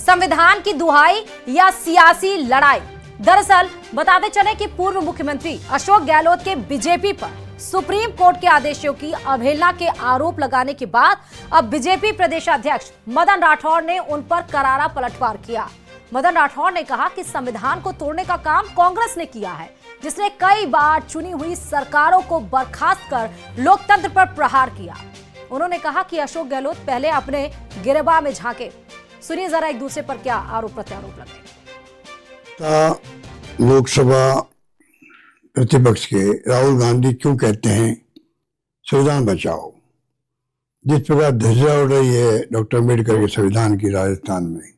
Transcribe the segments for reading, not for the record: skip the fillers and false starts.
संविधान की दुहाई या सियासी लड़ाई? दरअसल बताते चले कि पूर्व मुख्यमंत्री अशोक गहलोत के बीजेपी पर सुप्रीम कोर्ट के आदेशों की अवहेलना के आरोप लगाने के बाद अब बीजेपी प्रदेशाध्यक्ष मदन राठौड़ ने उन पर करारा पलटवार किया। मदन राठौड़ ने कहा कि संविधान को तोड़ने का काम कांग्रेस ने किया है, जिसने कई बार चुनी हुई सरकारों को बर्खास्त कर लोकतंत्र पर प्रहार किया। उन्होंने कहा कि अशोक गहलोत पहले अपने गिरबान में झांके। सुनिए जरा एक दूसरे पर क्या आरोप प्रत्यारोप लगे। लोकसभा प्रतिपक्ष के राहुल गांधी क्यों कहते हैं संविधान बचाओ? जिस प्रकार धज्जियां उड़ रही है डॉक्टर अम्बेडकर के संविधान की राजस्थान में,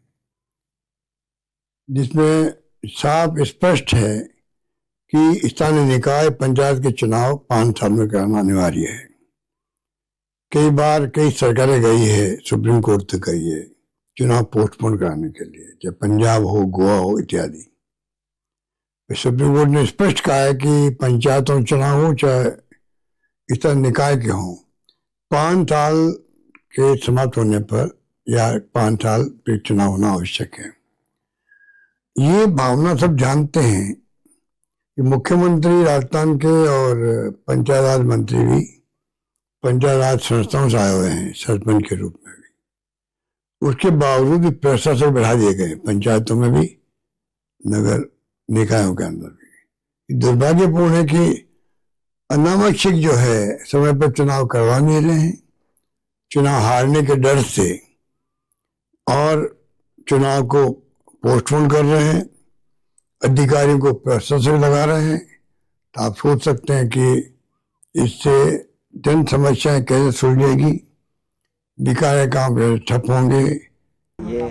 जिसमें साफ स्पष्ट है कि स्थानीय निकाय पंचायत के चुनाव 5 साल में कराना अनिवार्य है। कई बार कई सरकारें गई है, सुप्रीम कोर्ट तक गई है चुनाव पोस्टपोन कराने के लिए, चाहे पंजाब हो, गोवा हो इत्यादि। सुप्रीम कोर्ट ने स्पष्ट कहा है कि पंचायतों चुनाव हो चाहे स्थानीय निकाय के हों, 5 साल के समाप्त होने पर या 5 साल पे चुनाव होना आवश्यक है। ये भावना सब जानते हैं कि मुख्यमंत्री राजस्थान के और पंचायत राज मंत्री भी पंचायत राज संस्थाओं से आए हुए हैं, सरपंच के रूप में भी। उसके बावजूद भी प्रशासन बढ़ा दिए गए, पंचायतों में भी नगर निकायों के अंदर भी। दुर्भाग्यपूर्ण है कि अनावश्यक जो है समय पर चुनाव करवा नहीं रहे हैं, चुनाव हारने के डर से, और चुनाव को पोस्टपोन कर रहे हैं, अधिकारियों को प्रशासन लगा रहे हैं। तो आप सोच सकते हैं कि इससे जन समस्याएं कैसे सुलझेगी, विकास काम ठप होंगे। ये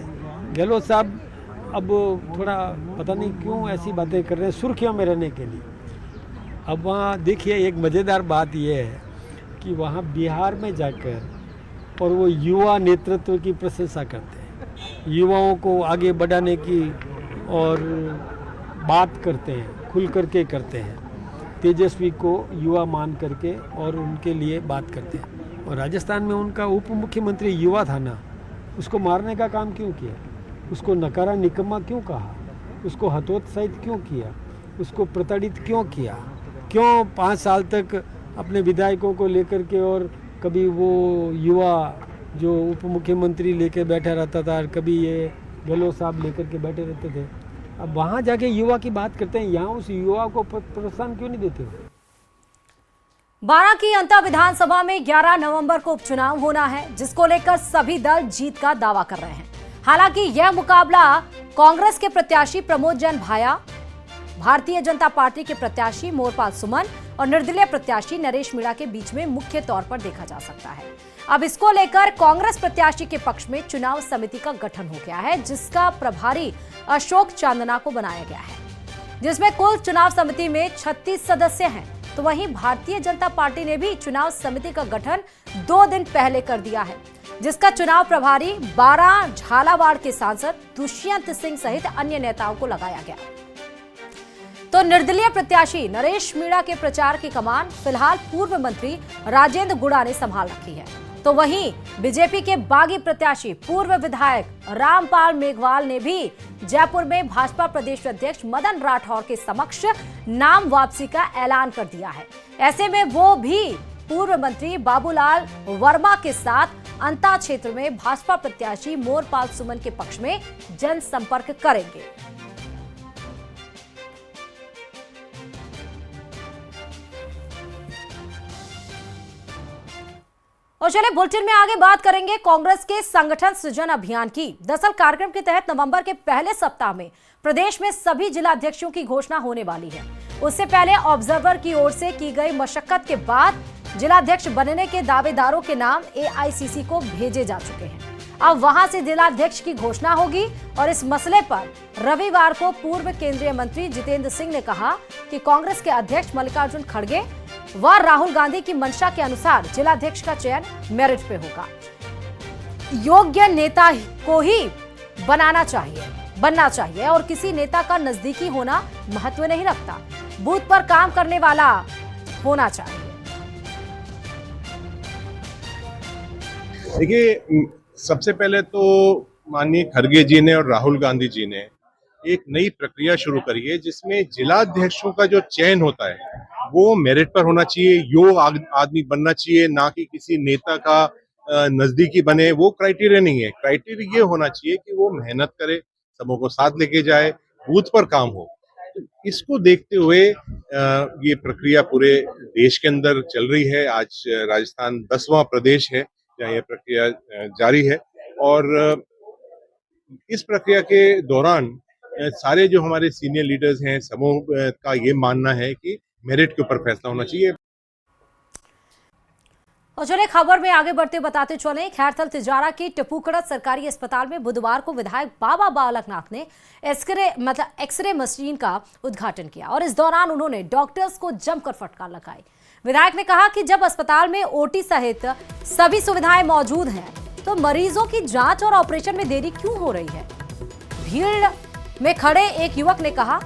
गहलोत साहब अब थोड़ा पता नहीं क्यों ऐसी बातें कर रहे हैं सुर्खियों में रहने के लिए। अब वहाँ देखिए एक मज़ेदार बात यह है कि वहाँ बिहार में जाकर और वो युवा नेतृत्व की प्रशंसा करते हैं, युवाओं को आगे बढ़ाने की और बात करते हैं, खुल करके करते हैं, तेजस्वी को युवा मान करके और उनके लिए बात करते हैं। और राजस्थान में उनका उप मुख्यमंत्री युवा था ना, उसको मारने का काम क्यों किया? उसको नकारा निकम्मा क्यों कहा? उसको हतोत्साहित क्यों किया? उसको प्रताड़ित क्यों किया? क्यों 5 साल तक अपने विधायकों को लेकर के, और कभी वो युवा जो उप मुख्यमंत्री लेकर बैठा रहता था और कभी ये गहलोत साहब लेकर के बैठे रहते थे। अब वहाँ जाके युवा की बात करते हैं, यहाँ उस युवा को प्रोत्साहन क्यों नहीं देते? 12 की अंतर विधानसभा में 11 नवंबर को उपचुनाव होना है, जिसको लेकर सभी दल जीत का दावा कर रहे हैं। हालांकि यह मुकाबला कांग्रेस के प्रत्याशी प्रमोद जैन भाया, भारतीय जनता पार्टी के प्रत्याशी मोरपाल सुमन और निर्दलीय प्रत्याशी नरेश मीणा के बीच में मुख्य तौर पर देखा जा सकता है। अब इसको लेकर कांग्रेस प्रत्याशी के पक्ष में चुनाव समिति का गठन हो गया है, जिसका प्रभारी अशोक चांदना को बनाया गया है, जिसमें कुल चुनाव समिति में 36 सदस्य हैं। तो वहीं भारतीय जनता पार्टी ने भी चुनाव समिति का गठन 2 दिन पहले कर दिया है, जिसका चुनाव प्रभारी 12 झालावाड़ के सांसद दुष्यंत सिंह सहित अन्य नेताओं को लगाया गया। तो निर्दलीय प्रत्याशी नरेश मीणा के प्रचार की कमान फिलहाल पूर्व मंत्री राजेंद्र गुड़ा ने संभाल रखी है। तो वहीं बीजेपी के बागी प्रत्याशी पूर्व विधायक रामपाल मेघवाल ने भी जयपुर में भाजपा प्रदेश अध्यक्ष मदन राठौर के समक्ष नाम वापसी का ऐलान कर दिया है। ऐसे में वो भी पूर्व मंत्री बाबूलाल वर्मा के साथ अंता क्षेत्र में भाजपा प्रत्याशी मोरपाल सुमन के पक्ष में जनसंपर्क करेंगे। और चलिए बुलेटिन में आगे बात करेंगे कांग्रेस के संगठन सृजन अभियान की। दरअसल कार्यक्रम के तहत नवंबर के पहले सप्ताह में प्रदेश में सभी जिलाध्यक्षों की घोषणा होने वाली है। उससे पहले ऑब्जर्वर की ओर से की गई मशक्कत के बाद जिलाध्यक्ष बनने के दावेदारों के नाम एआईसीसी को भेजे जा चुके हैं। अब वहां से जिलाध्यक्ष की घोषणा होगी और इस मसले पर रविवार को पूर्व केंद्रीय मंत्री जितेंद्र सिंह ने कहा कि कांग्रेस के अध्यक्ष मल्लिकार्जुन खड़गे व राहुल गांधी की मंशा के अनुसार जिलाध्यक्ष का चयन मेरिट पे होगा। योग्य नेता को ही बनना चाहिए और किसी नेता का नजदीकी होना महत्व नहीं रखता, बूथ पर काम करने वाला होना चाहिए। देखिए, सबसे पहले तो माननीय खड़गे जी ने और राहुल गांधी जी ने एक नई प्रक्रिया शुरू करी है, जिसमें जिलाध्यक्षों का जो चयन होता है वो मेरिट पर होना चाहिए, योग्य आदमी बनना चाहिए, ना कि किसी नेता का नजदीकी बने। वो क्राइटेरिया नहीं है। क्राइटेरिया ये होना चाहिए कि वो मेहनत करे, सबों को साथ लेके जाए, बूथ पर काम हो। तो इसको देखते हुए ये प्रक्रिया पूरे देश के अंदर चल रही है। आज राजस्थान 10वां प्रदेश है जहाँ ये प्रक्रिया जारी है, और इस प्रक्रिया के दौरान सारे जो हमारे सीनियर लीडर्स हैं, समूह का ये मानना है कि मेरिट के ऊपर फैसला होना चाहिए। और चलिए खबर में आगे बढ़ते बताते चले, खैरथल तिजारा की टिपूकड़ा सरकारी अस्पताल में बुधवार को विधायक बाबा बालकनाथ ने एक्सरे मशीन का उद्घाटन किया और इस दौरान उन्होंने डॉक्टर्स को जमकर फटकार लगाई। विधायक ने कहा कि जब अस्पताल में ओटी सहित सभी सुविधाएं मौजूद हैं तो मरीजों की जांच और ऑपरेशन में देरी क्यों हो रही है। भीड़ में खड़े एक युवक ने कहा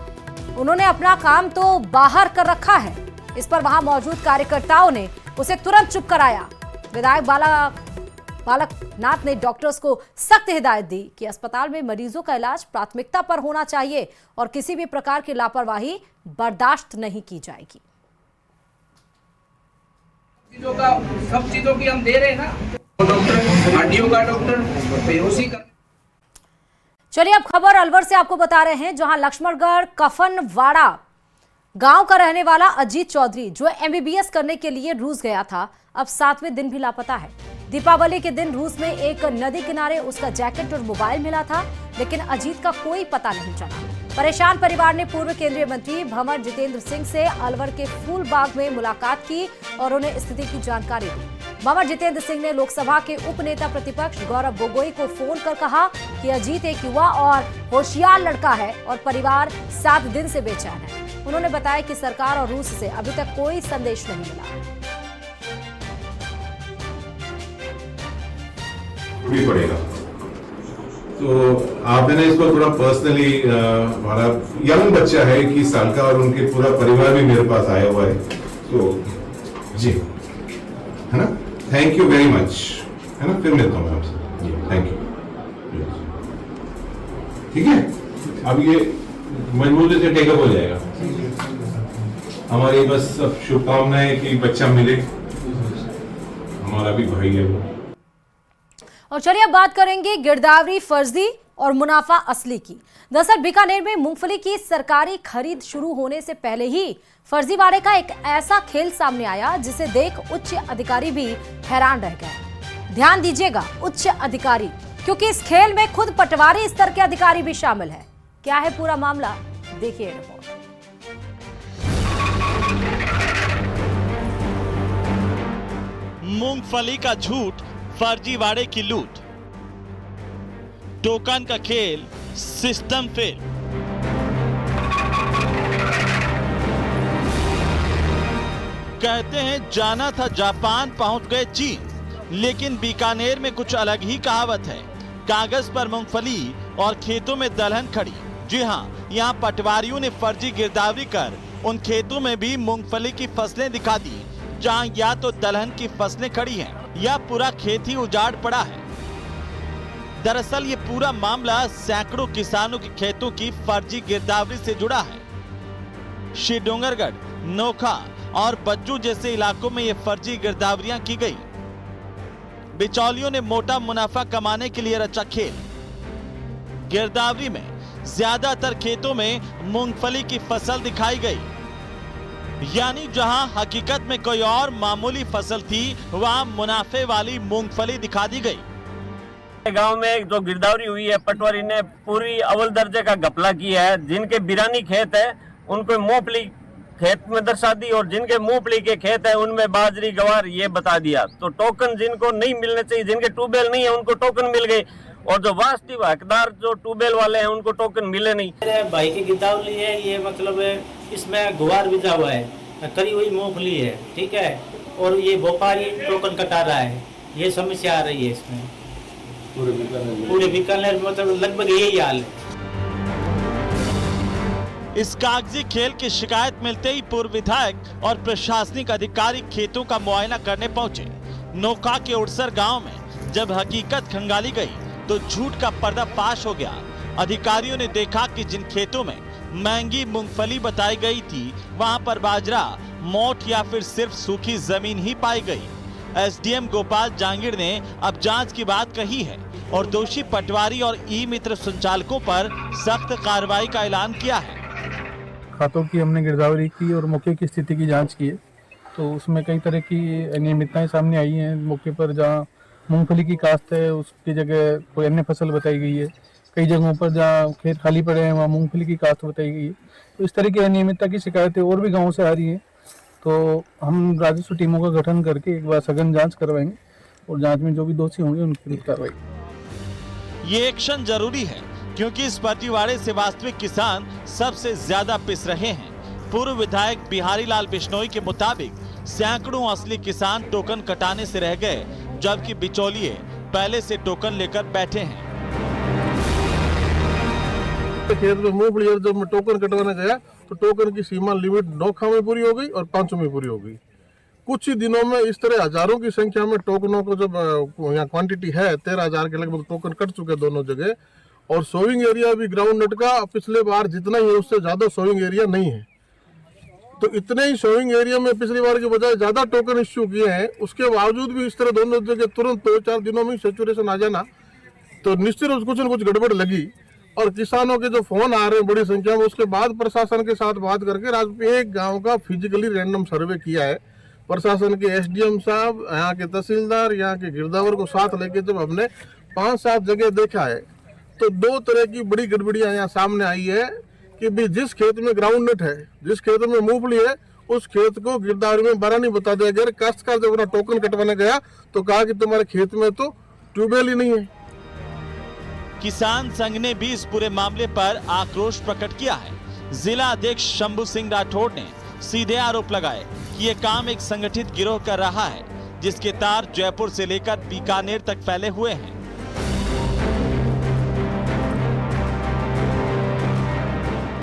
उन्होंने अपना काम तो बाहर कर रखा है। इस पर वहां मौजूद कार्यकर्ताओं ने उसे तुरंत चुप कराया। विधायक बालकनाथ ने डॉक्टर्स को सख्त हिदायत दी कि अस्पताल में मरीजों का इलाज प्राथमिकता पर होना चाहिए और किसी भी प्रकार की लापरवाही बर्दाश्त नहीं की जाएगी। सब चीजों की हम दे रहे हैं ना, डॉक्टर हड्डियों का, डॉक्टर बेहोशी का। चलिए अब खबर अलवर से आपको बता रहे हैं, जहां लक्ष्मणगढ़ कफनवाड़ा गांव का रहने वाला अजीत चौधरी जो एमबीबीएस करने के लिए रूस गया था, अब 7वें दिन भी लापता है। दीपावली के दिन रूस में एक नदी किनारे उसका जैकेट और मोबाइल मिला था, लेकिन अजीत का कोई पता नहीं चला। परेशान परिवार ने पूर्व केंद्रीय मंत्री भंवर जितेंद्र सिंह से अलवर के फूलबाग में मुलाकात की और उन्हें स्थिति की जानकारी दी। भंवर जितेंद्र सिंह ने लोकसभा के उपनेता प्रतिपक्ष गौरव गोगोई को फोन कर कहा कि अजीत एक युवा और होशियार लड़का है और परिवार 7 दिन से बेचैन है। उन्होंने बताया कि सरकार और रूस से अभी तक कोई संदेश नहीं मिला। भी पड़ेगा, तो आपने इसको थोड़ा पर्सनली, हमारा यंग बच्चा है 21 साल का और उनके पूरा परिवार भी मेरे पास आया हुआ है, तो जी है ना, थैंक यू वेरी मच, है ना, फिर मिलता हूँ आपसे, थैंक यू। ठीक है, अब ये मजबूती से टेकअप हो जाएगा। हमारी बस अब शुभकामनाएं कि बच्चा मिले, हमारा भी भाई है वो। और चलिए अब बात करेंगे गिरदावरी फर्जी और मुनाफा असली की। दरअसल बीकानेर में मूंगफली की सरकारी खरीद शुरू होने से पहले ही फर्जीवाड़े का एक ऐसा खेल सामने आया जिसे देख उच्च अधिकारी भी हैरान रह गए। ध्यान दीजिएगा उच्च अधिकारी, क्योंकि इस खेल में खुद पटवारी स्तर के अधिकारी भी शामिल है। क्या है पूरा मामला, देखिए रिपोर्ट। मूंगफली का झूठ, फर्जीवाड़े की लूट, टोकन का खेल, सिस्टम फेल। कहते हैं जाना था जापान, पहुंच गए चीन, लेकिन बीकानेर में कुछ अलग ही कहावत है। कागज पर मूंगफली और खेतों में दलहन खड़ी। जी हां, यहां पटवारियों ने फर्जी गिरदावरी कर उन खेतों में भी मूंगफली की फसलें दिखा दी, जहां या तो दलहन की फसलें खड़ी हैं या पूरा खेत ही उजाड़ पड़ा है। दरअसल ये पूरा मामला सैकड़ों किसानों के खेतों की फर्जी गिरदावरी से जुड़ा है। श्री डोंगरगढ़, नोखा और बज्जू जैसे इलाकों में ये फर्जी गिरदावरियां की गई। बिचौलियों ने मोटा मुनाफा कमाने के लिए रचा खेल। गिरदावरी में ज्यादातर खेतों में मूंगफली की फसल दिखाई गई, यानी जहां हकीकत में कोई और मामूली फसल थी, वहां मुनाफे वाली मूंगफली दिखा दी गई। गांव में जो गिरदावरी हुई है, पटवारी ने पूरी अव्वल दर्जे का घपला किया है। जिनके बिरानी खेत है उनको मूंगफली खेत में दर्शा दी और जिनके मूंगफली के खेत है उनमें बाजरी, गवार ये बता दिया। तो टोकन जिनको नहीं मिलने चाहिए, जिनके ट्यूबवेल नहीं है उनको टोकन मिल गए और जो वास्तविक हकदार जो ट्यूबवेल वाले हैं उनको टोकन मिले नहीं। मेरे भाई की गिरदावरी है, ये मतलब इसमें गुवार बिजा हुआ है, करी हुई मूंगफली है, ठीक है, और ये व्यापारी टोकन कटा रहा है। ये समस्या आ रही है इसमें पूरे बीकानेर में, मतलब लगभग यही हाल है। इस कागजी खेल की शिकायत मिलते ही पूर्व विधायक और प्रशासनिक अधिकारी खेतों का मुआयना करने पहुंचे। नोखा के उड़सर गांव में जब हकीकत खंगाली गई तो झूठ का पर्दाफाश हो गया। अधिकारियों ने देखा कि जिन खेतों में महंगी मूंगफली बताई गई थी, वहां पर बाजरा, मोठ या फिर सिर्फ सूखी जमीन ही पाई गई। एसडीएम गोपाल जांगिड़ ने अब जांच की बात कही है और दोषी पटवारी और ई मित्र संचालकों पर सख्त कार्रवाई का ऐलान किया है। खातों की हमने गिरदावरी की और मौके की स्थिति की जांच की है, तो उसमें कई तरह की अनियमितताएं सामने आई हैं। मौके पर जहां मूंगफली की काश्त है उसकी जगह कोई अन्य फसल बताई गई है। कई जगहों पर जहां खेत खाली पड़े हैं वहां मूंगफली की काश्त बताई गई है। तो इस तरह की अनियमितता की शिकायतें और भी गाँव से आ रही हैं, तो हम राजस्व टीमों का गठन करके एक बार सघन जांच करवाएंगे और जांच में जो भी दोषी होंगे उनके विरुद्ध कार्रवाई। ये एक्शन जरूरी है क्योंकि इस पतिवाड़े से वास्तविक किसान सबसे ज्यादा पिस रहे हैं। पूर्व विधायक बिहारी लाल बिश्नोई के मुताबिक सैकड़ों असली किसान टोकन कटाने से रह गए, जबकि बिचौलिए पहले से टोकन लेकर बैठे हैं। खेत में मूंगफली जब मैं टोकन कटवाने गया तो टोकन की सीमा लिमिट 9 में पूरी हो गई और 5 में पूरी हो गई। कुछ ही दिनों में इस तरह हजारों की संख्या में टोकनों को जब यहाँ क्वांटिटी है 13,000 के लगभग टोकन कट चुके दोनों जगह, और सोइंग एरिया भी ग्राउंड नट का पिछले बार जितना ही है उससे ज्यादा सोइंग एरिया नहीं है। तो इतने ही सोइंग एरिया में पिछली बार के बजाय ज्यादा टोकन इश्यू किए हैं, उसके बावजूद भी इस तरह दोनों जगह तुरंत 2-4 दिनों में सेचुरेशन आ जाना, तो निश्चित कुछ न कुछ गड़बड़ लगी। और किसानों के जो फोन आ रहे हैं बड़ी संख्या में, उसके बाद प्रशासन के साथ बात करके एक गांव का फिजिकली रैंडम सर्वे किया है। प्रशासन के एसडीएम साहब, यहाँ के तहसीलदार, यहाँ के गिरदावर को साथ लेके जब हमने 5-7 जगह देखा है, तो 2 तरह की बड़ी गड़बड़ियां यहाँ सामने आई है कि भी जिस खेत में ग्राउंड नट है, जिस खेत में मूंगफली है, उस खेत को गिरदावरी में बरानी बता दिया गया। काश्तकार जब अपना टोकन कटवाने गया तो कहा कि तुम्हारे खेत में तो ट्यूबवेल ही नहीं है। किसान संघ ने भी इस पूरे मामले पर आक्रोश प्रकट किया है। जिला अध्यक्ष शंभू सिंह राठौड़ ने सीधे आरोप लगाए कि ये काम एक संगठित गिरोह कर रहा है, जिसके तार जयपुर से लेकर बीकानेर तक फैले हुए हैं।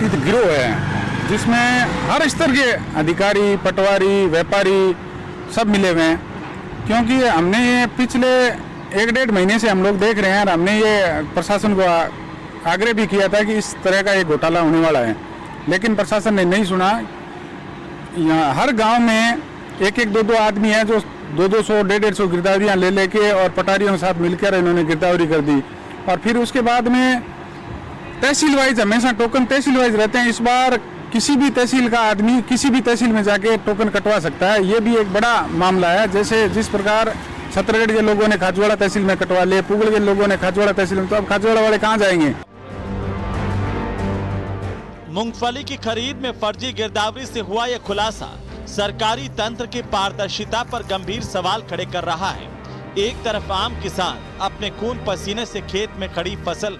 गिरोह है जिसमें हर स्तर के अधिकारी, पटवारी, व्यापारी सब मिले हुए हैं, क्योंकि हमने ये पिछले 1-1.5 महीने से हम लोग देख रहे हैं और हमने ये प्रशासन को आग्रह भी किया था कि इस तरह का एक घोटाला होने वाला है, लेकिन प्रशासन ने नहीं सुना। यहाँ हर गांव में 1-2 आदमी हैं जो 200, 150 गिरदावरियाँ ले लेके और पटारियों के साथ मिलकर इन्होंने गिरदावरी कर दी। और फिर उसके बाद में तहसील वाइज हमेशा टोकन तहसील वाइज रहते हैं। इस बार किसी भी तहसील का आदमी किसी भी तहसील में जाके टोकन कटवा सकता है। ये भी एक बड़ा मामला है। जैसे जिस प्रकार छत्तरगढ़ के लोगों ने खाजवाड़ा तहसील में कटवा लिए, पुगल के लोगों ने खाजवाड़ा तहसील में, तो अब खाजवाड़ा वाले कहाँ जाएंगे? मूंगफली की खरीद में फर्जी गिरदावरी से हुआ यह खुलासा सरकारी तंत्र की पारदर्शिता पर गंभीर सवाल खड़े कर रहा है। एक तरफ आम किसान अपने खून पसीने से खेत में खड़ी फसल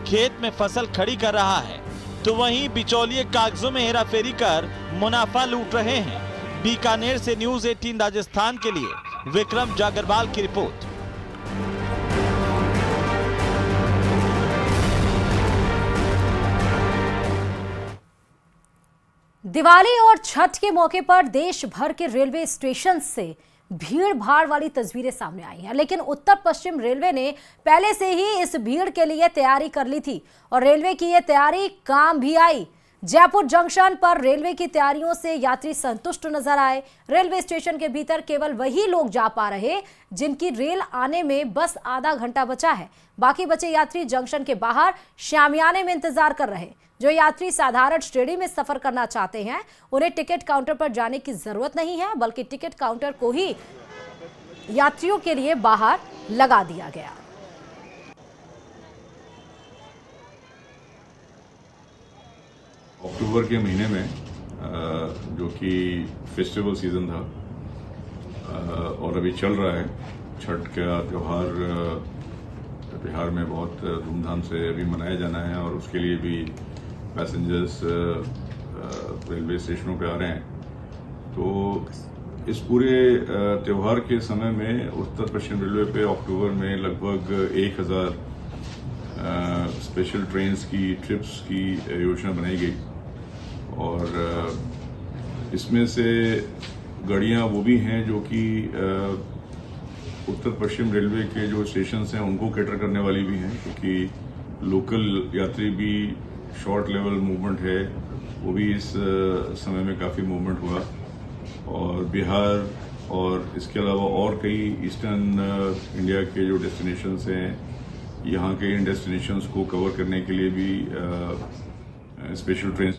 खेत में फसल खड़ी कर रहा है, तो वहीं बिचौलिए कागजों में हेराफेरी कर मुनाफा लूट रहे हैं। बीकानेर से न्यूज़ 18 राजस्थान के लिए विक्रम जागरवाल की रिपोर्ट। दिवाली और छठ के मौके पर देश भर के रेलवे स्टेशन से भीड़ भाड़ वाली तस्वीरें सामने आई हैं, लेकिन उत्तर पश्चिम रेलवे ने पहले से ही इस भीड़ के लिए तैयारी कर ली थी और रेलवे की यह तैयारी काम भी आई। जयपुर जंक्शन पर रेलवे की तैयारियों से यात्री संतुष्ट नजर आए। रेलवे स्टेशन के भीतर केवल वही लोग जा पा रहे जिनकी रेल आने में बस आधा घंटा बचा है। बाकी बचे यात्री जंक्शन के बाहर शामियाने में इंतजार कर रहे। जो यात्री साधारण श्रेणी में सफर करना चाहते हैं उन्हें टिकट काउंटर पर जाने की जरूरत नहीं है, बल्कि टिकट काउंटर को ही यात्रियों के लिए बाहर लगा दिया गया। अक्टूबर के महीने में जो कि फेस्टिवल सीजन था और अभी चल रहा है, छठ का त्यौहार बिहार में बहुत धूमधाम से अभी मनाया जाना है और उसके लिए भी पैसेंजर्स रेलवे स्टेशनों पे आ रहे हैं। तो इस पूरे त्यौहार के समय में उत्तर पश्चिम रेलवे पे अक्टूबर में लगभग 1000 स्पेशल ट्रेन्स की ट्रिप्स की योजना बनाई गई और इसमें से गाड़ियाँ वो भी हैं जो कि उत्तर पश्चिम रेलवे के जो स्टेशन हैं उनको कैटर करने वाली भी हैं, क्योंकि लोकल यात्री भी शॉर्ट लेवल मूवमेंट है, वो भी इस समय में काफ़ी मूवमेंट हुआ। और बिहार और इसके अलावा और कई ईस्टर्न इंडिया के जो डेस्टिनेशंस हैं, यहाँ के इन डेस्टिनेशंस को कवर करने के लिए भी स्पेशल ट्रेन